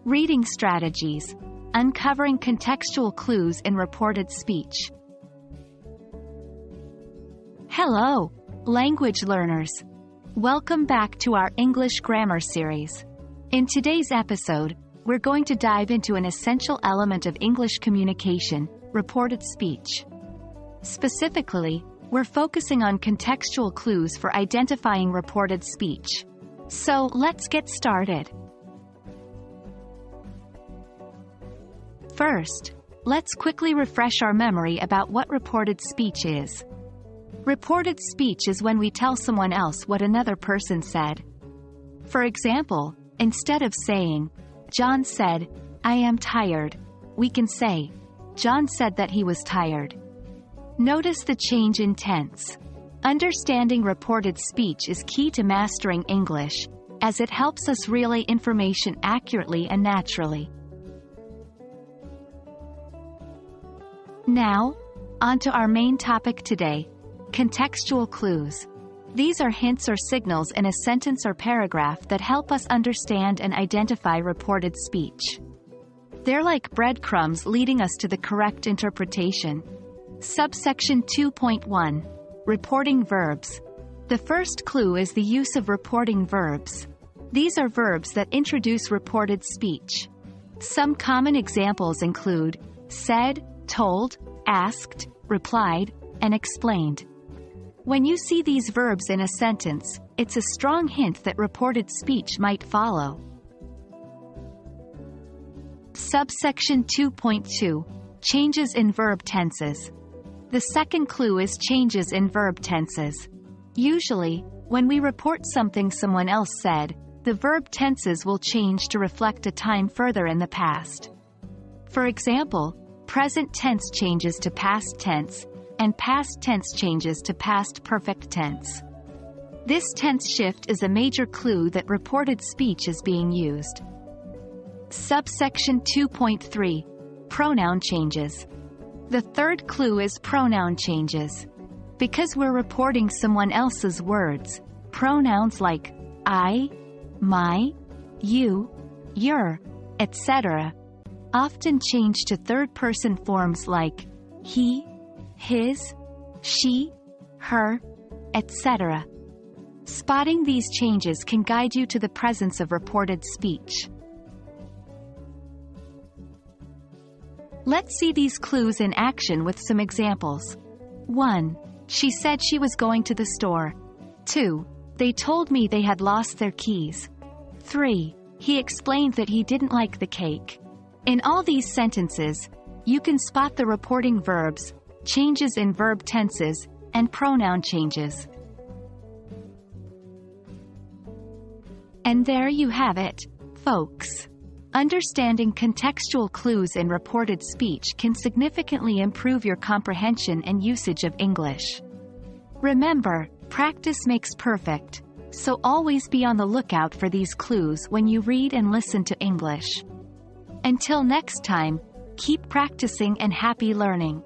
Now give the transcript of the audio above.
Reading strategies. Uncovering contextual clues in reported speech. Hello, language learners. Welcome back to our English grammar series. In today's episode, we're going to dive into an essential element of English communication, reported speech. Specifically, we're focusing on contextual clues for identifying reported speech. So, let's get started. First, let's quickly refresh our memory about what reported speech is. Reported speech is when we tell someone else what another person said. For example, instead of saying, "John said, I am tired," we can say, "John said that he was tired." Notice the change in tense. Understanding reported speech is key to mastering English, as it helps us relay information accurately and naturally. Now, on to our main topic today, contextual clues. These are hints or signals in a sentence or paragraph that help us understand and identify reported speech. They're like breadcrumbs leading us to the correct interpretation. Subsection 2.1. Reporting verbs. The first clue is the use of reporting verbs. These are verbs that introduce reported speech. Some common examples include said, told, asked, replied, and explained. When you see these verbs in a sentence, it's a strong hint that reported speech might follow. Subsection 2.2. Changes in verb tenses. The second clue is changes in verb tenses. Usually, when we report something someone else said, the verb tenses will change to reflect a time further in the past. For example, present tense changes to past tense, and past tense changes to past perfect tense. This tense shift is a major clue that reported speech is being used. Subsection 2.3. Pronoun changes. The third clue is pronoun changes. Because we're reporting someone else's words, pronouns like I, my, you, your, etc. often change to third-person forms like he, his, she, her, etc. Spotting these changes can guide you to the presence of reported speech. Let's see these clues in action with some examples. 1. She said she was going to the store. 2. They told me they had lost their keys. 3. He explained that he didn't like the cake. In all these sentences, you can spot the reporting verbs, changes in verb tenses, and pronoun changes. And there you have it, folks. Understanding contextual clues in reported speech can significantly improve your comprehension and usage of English. Remember, practice makes perfect, so always be on the lookout for these clues when you read and listen to English. Until next time, keep practicing and happy learning.